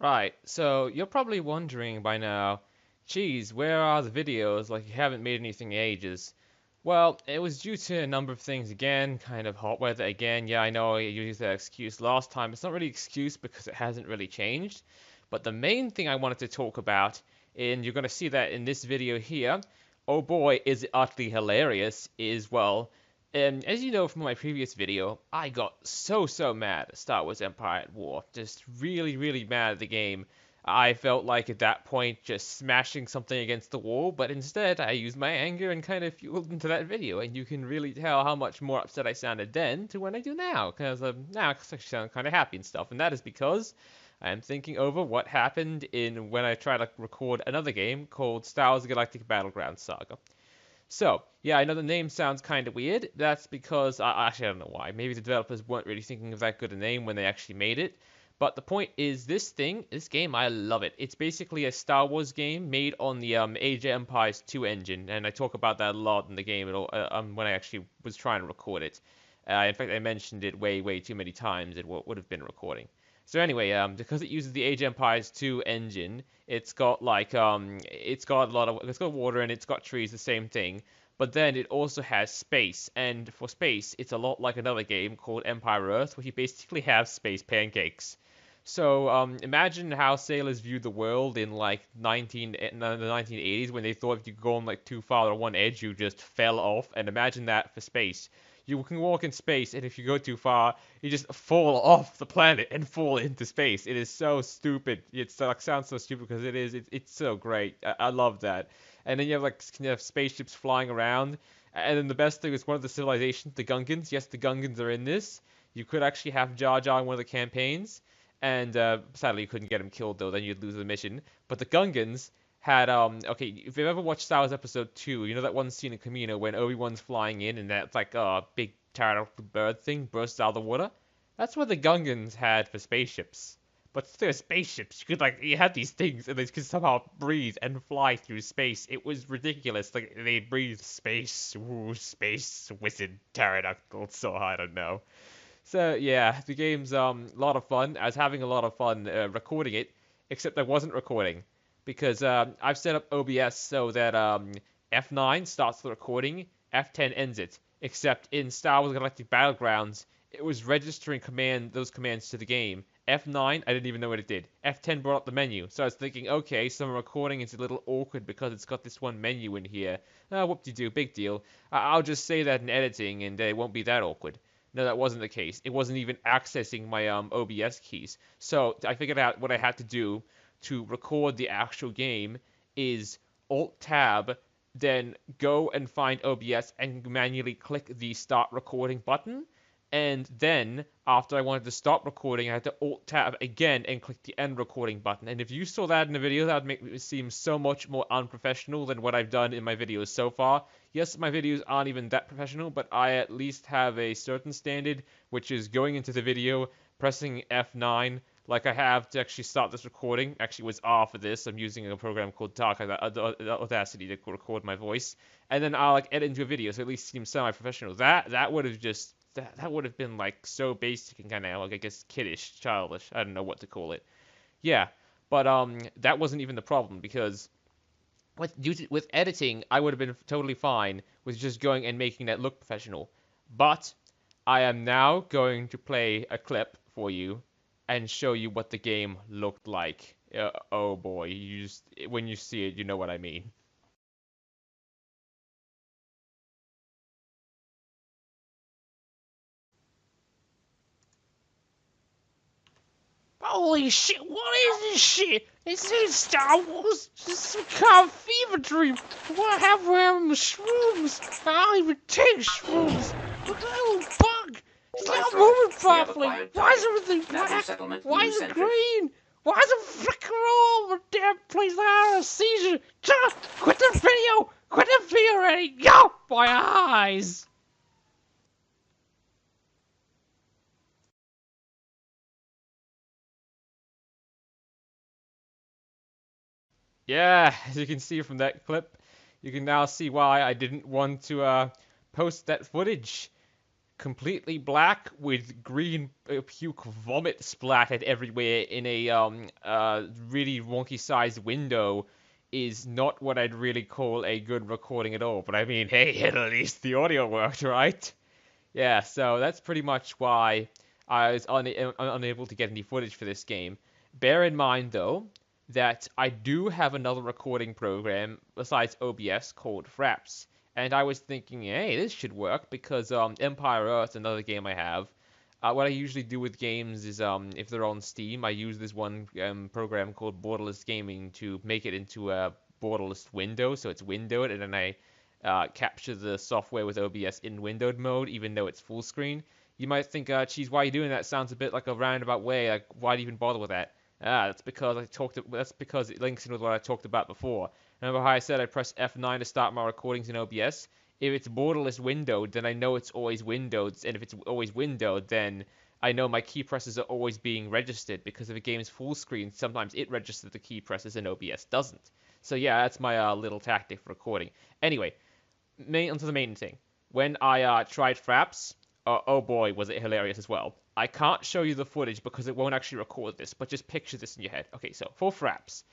Right, so you're probably wondering by now, geez, where are the videos? Like, you haven't made anything in ages. Well, it was due to a number of things again, kind of hot weather again. Yeah, I know I used that excuse last time. It's not really an excuse because it hasn't really changed. But the main thing I wanted to talk about, and you're going to see that in this video here, oh boy, is it utterly hilarious, is, well, as you know from my previous video, I got so mad at Star Wars Empire at War. Just really mad at the game. I felt like at that point just smashing something against the wall, but instead I used my anger and kind of fueled into that video, and you can really tell how much more upset I sounded then to when I do now, because now I sound kind of happy and stuff, and that is because I'm thinking over what happened in when I tried to record another game called Star Wars Galactic Battlegrounds Saga. So, yeah, I know the name sounds kind of weird. That's because, actually, I don't know why. Maybe the developers weren't really thinking of that good a name when they actually made it. But the point is, this game, I love it. It's basically a Star Wars game made on the Age of Empires 2 engine, and I talk about that a lot in the game when I actually was trying to record it. In fact, I mentioned it way too many times in what would have been recording. So anyway, because it uses the Age of Empires 2 engine, it's got it's got water and it's got trees, the same thing. But then it also has space, and for space, it's a lot like another game called Empire Earth, where you basically have space pancakes. So imagine how sailors viewed the world in like the 1980s when they thought if you go on like too far on one edge, you just fell off. And imagine that for space. You can walk in space, and if you go too far, you just fall off the planet and fall into space. It is so stupid. It like sounds so stupid because it is. It's so great. I love that. And then you have spaceships flying around. And then the best thing is one of the civilizations, the Gungans. Yes, the Gungans are in this. You could actually have Jar Jar in one of the campaigns, and sadly you couldn't get him killed though. Then you'd lose the mission. But the Gungans had okay, if you've ever watched Star Wars Episode 2, you know that one scene in Kamino when Obi-Wan's flying in and that like big pterodactyl bird thing bursts out of the water? That's what the Gungans had for spaceships. But they're spaceships. You had these things and they could somehow breathe and fly through space. It was ridiculous. Like they breathed space, ooh, space wizard pterodactyl. So I don't know. So yeah, the game's a lot of fun. I was having a lot of fun recording it, except I wasn't recording because I've set up OBS so that F9 starts the recording, F10 ends it. Except in Star Wars Galactic Battlegrounds, it was registering those commands to the game. F9, I didn't even know what it did. F10 brought up the menu, so I was thinking, okay, so I'm recording is a little awkward because it's got this one menu in here. Whoop-de-doo, big deal. I'll just say that in editing, and it won't be that awkward. No, that wasn't the case. It wasn't even accessing my OBS keys. So I figured out what I had to do to record the actual game is Alt-Tab, then go and find OBS and manually click the Start Recording button. And then, after I wanted to stop recording, I had to Alt-Tab again and click the End Recording button. And if you saw that in a video, that would make it seem so much more unprofessional than what I've done in my videos so far. Yes, my videos aren't even that professional, but I at least have a certain standard, which is going into the video, pressing F9, like I have to actually start this recording. Actually, it was R for this. I'm using a program called Audacity to record my voice. And then I'll like edit into a video, so at least it seems semi-professional. That would have just that would have been like so basic and kind of like I guess kiddish, childish. I don't know what to call it. Yeah, but that wasn't even the problem because with editing I would have been totally fine with just going and making that look professional. But I am now going to play a clip for you and show you what the game looked like. Oh boy, when you see it, you know what I mean. Holy shit, what is this shit? This ain't Star Wars. This is some kind of fever dream. What happened with shrooms? I don't even take shrooms. Look at that little bug. It's not moving properly. Why is everything black? Why is it green? Why is it flickering all over the damn place like I have a seizure? Just quit the video! Quit the video already! Go! My eyes! Yeah, as you can see from that clip, you can now see why I didn't want to post that footage. completely black with green puke vomit splattered everywhere in a really wonky sized window is not what I'd really call a good recording at all. But I mean, hey, at least the audio worked, right? Yeah, so that's pretty much why I was unable to get any footage for this game. Bear in mind, though, that I do have another recording program besides OBS called Fraps. And I was thinking, hey, this should work because Empire Earth, another game I have. What I usually do with games is, if they're on Steam, I use this one program called Borderless Gaming to make it into a borderless window, so it's windowed, and then I capture the software with OBS in windowed mode, even though it's full screen. You might think, geez, why are you doing that? Sounds a bit like a roundabout way. Like, why do you even bother with that? That's because That's because it links in with what I talked about before. Remember how I said I press F9 to start my recordings in OBS? If it's borderless windowed, then I know it's always windowed, and if it's always windowed, then I know my key presses are always being registered, because if a game is full screen, sometimes it registers the key presses and OBS doesn't. So yeah, that's my little tactic for recording. Anyway, onto the main thing. When I tried Fraps, oh boy, was it hilarious as well. I can't show you the footage because it won't actually record this, but just picture this in your head. Okay, so for Fraps,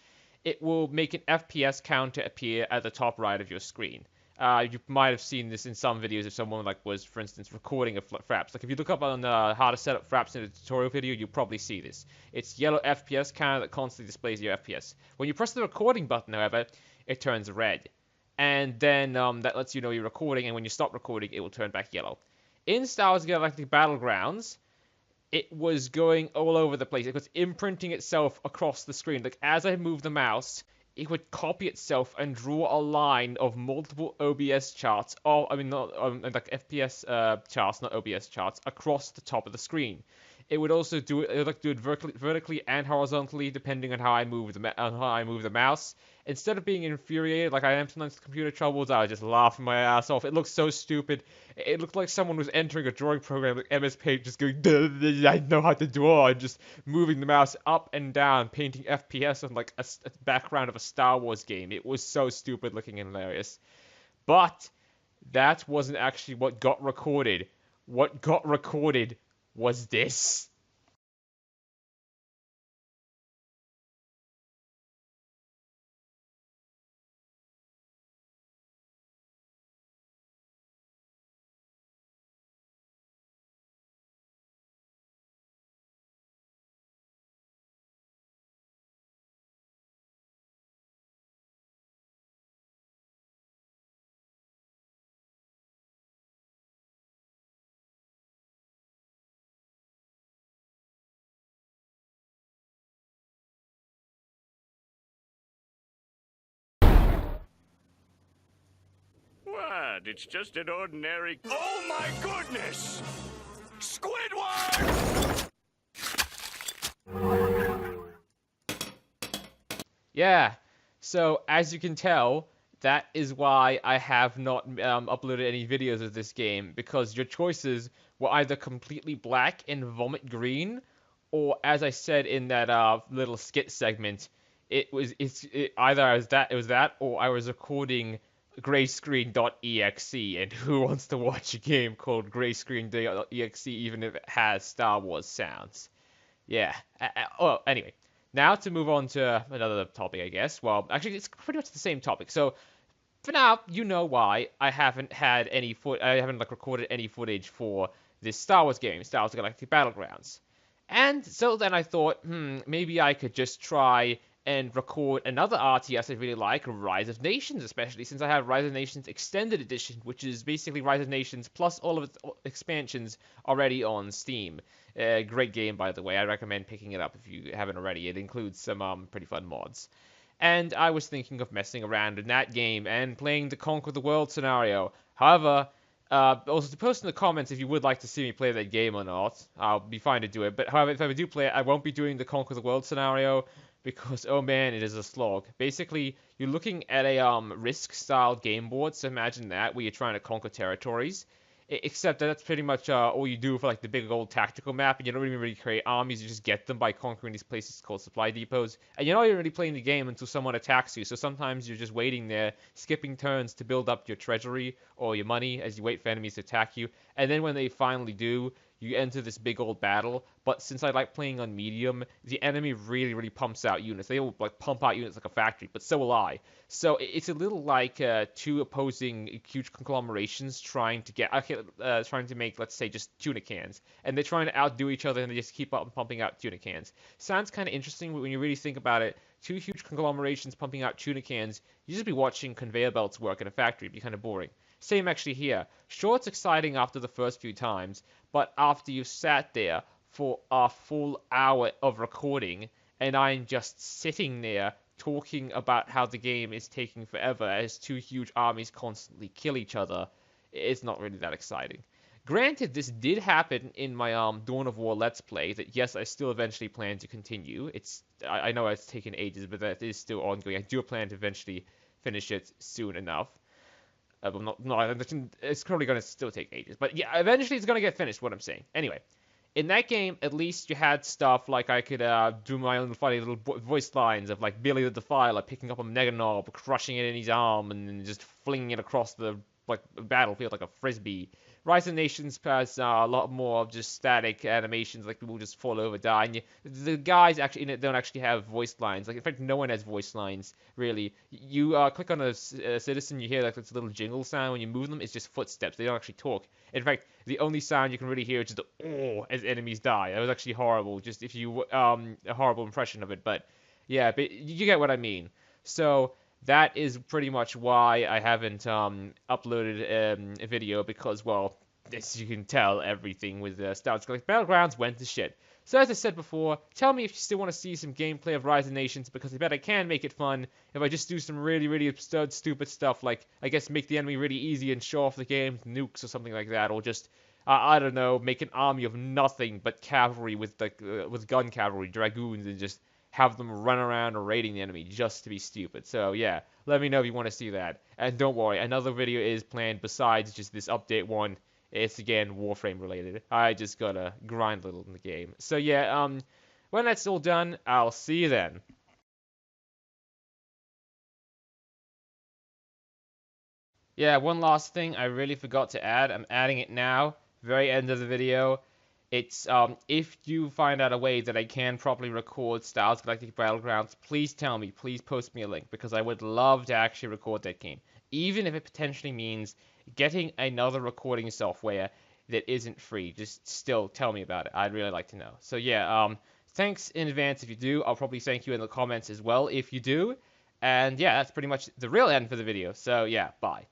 it will make an FPS counter appear at the top right of your screen. You might have seen this in some videos if someone was, for instance, recording a Fraps. Like if you look up on how to set up Fraps in a tutorial video, you'll probably see this. It's yellow FPS counter that constantly displays your FPS. When you press the recording button, however, it turns red. And then that lets you know you're recording, and when you stop recording, it will turn back yellow. In Star Wars Galactic Battlegrounds, it was going all over the place. It was imprinting itself across the screen. Like, as I moved the mouse, it would copy itself and draw a line of multiple OBS charts, like FPS charts, not OBS charts, across the top of the screen. It would also do it vertically and horizontally, depending on how I move the mouse. Instead of being infuriated like I am sometimes with computer troubles, I was just laughing my ass off. It looked so stupid. It looked like someone was entering a drawing program like MS Paint, just going, I know how to draw, and just moving the mouse up and down, painting FPS on like a background of a Star Wars game. It was so stupid looking and hilarious. But that wasn't actually what got recorded. What got recorded was this. What? It's just an ordinary... Oh my goodness! Squidward! Yeah, so as you can tell, that is why I have not uploaded any videos of this game, because your choices were either completely black and vomit green, or as I said in that little skit segment, either it was that, or I was recording grayscreen.exe, and who wants to watch a game called grayscreen.exe even if it has Star Wars sounds? Yeah. Well, anyway, now to move on to another topic, I guess. Well, actually, it's pretty much the same topic. So, for now, you know why I haven't like recorded any footage for this Star Wars game, Star Wars Galactic Battlegrounds. And so then I thought, maybe I could just try and record another RTS I really like, Rise of Nations, especially since I have Rise of Nations Extended Edition, which is basically Rise of Nations plus all of its expansions already on Steam. Great game, by the way. I recommend picking it up if you haven't already. It includes some pretty fun mods. And I was thinking of messing around in that game and playing the Conquer the World scenario. However, also post in the comments if you would like to see me play that game or not. I'll be fine to do it. But however, if I do play it, I won't be doing the Conquer the World scenario because, oh man, it is a slog. Basically, you're looking at a Risk-style game board, so imagine that, where you're trying to conquer territories. Except that that's pretty much all you do for like the big old tactical map, and you don't even really create armies. You just get them by conquering these places called supply depots, and you're not even really playing the game until someone attacks you. So sometimes you're just waiting there, skipping turns to build up your treasury or your money as you wait for enemies to attack you. And then when they finally do, you enter this big old battle. But since I like playing on medium, the enemy really pumps out units. They will like pump out units like a factory, but so will I. So it's a little like two opposing huge conglomerations trying to get, trying to make, let's say, just tuna cans, and they're trying to outdo each other, and they just keep up pumping out tuna cans. Sounds kind of interesting, but when you really think about it, two huge conglomerations pumping out tuna cans, you just be watching conveyor belts work in a factory. It'd be kind of boring. Same actually here. Sure, it's exciting after the first few times, but after you've sat there for a full hour of recording, and I'm just sitting there talking about how the game is taking forever as two huge armies constantly kill each other, it's not really that exciting. Granted, this did happen in my Dawn of War Let's Play, that yes, I still eventually plan to continue. I know it's taken ages, but that is still ongoing. I do plan to eventually finish it soon enough. It's probably going to still take ages. But yeah, eventually it's going to get finished, what I'm saying. Anyway, in that game, at least you had stuff like I could do my own funny little voice lines of like Billy the Defiler picking up a mega knob, crushing it in his arm, and then just flinging it across the like battlefield like a frisbee. Rise of Nations has a lot more of just static animations, like people just fall over, die, and the guys actually in it don't actually have voice lines. Like in fact, no one has voice lines really. You click on a citizen, you hear like this little jingle sound when you move them. It's just footsteps. They don't actually talk. In fact, the only sound you can really hear is just the oh as enemies die. That was actually horrible. Just if you a horrible impression of it, but yeah, but you get what I mean. So that is pretty much why I haven't uploaded a video, because, well, as you can tell, everything with Star Wars Galactic Battlegrounds went to shit. So as I said before, tell me if you still want to see some gameplay of Rise of Nations, because I bet I can make it fun if I just do some really absurd, stupid stuff, like, I guess, make the enemy really easy and show off the game with nukes or something like that, or just, I don't know, make an army of nothing but cavalry with gun cavalry, dragoons, and just have them run around raiding the enemy just to be stupid. So yeah, let me know if you want to see that. And don't worry, another video is planned besides just this update one. It's again Warframe related. I just gotta grind a little in the game. So yeah, when that's all done, I'll see you then. Yeah, one last thing I really forgot to add. I'm adding it now. Very end of the video. It's if you find out a way that I can properly record Star Wars Galactic Battlegrounds, please tell me. Please post me a link, because I would love to actually record that game, even if it potentially means getting another recording software that isn't free. Just still tell me about it. I'd really like to know. So yeah, thanks in advance if you do. I'll probably thank you in the comments as well if you do. And yeah, that's pretty much the real end for the video. So yeah, bye.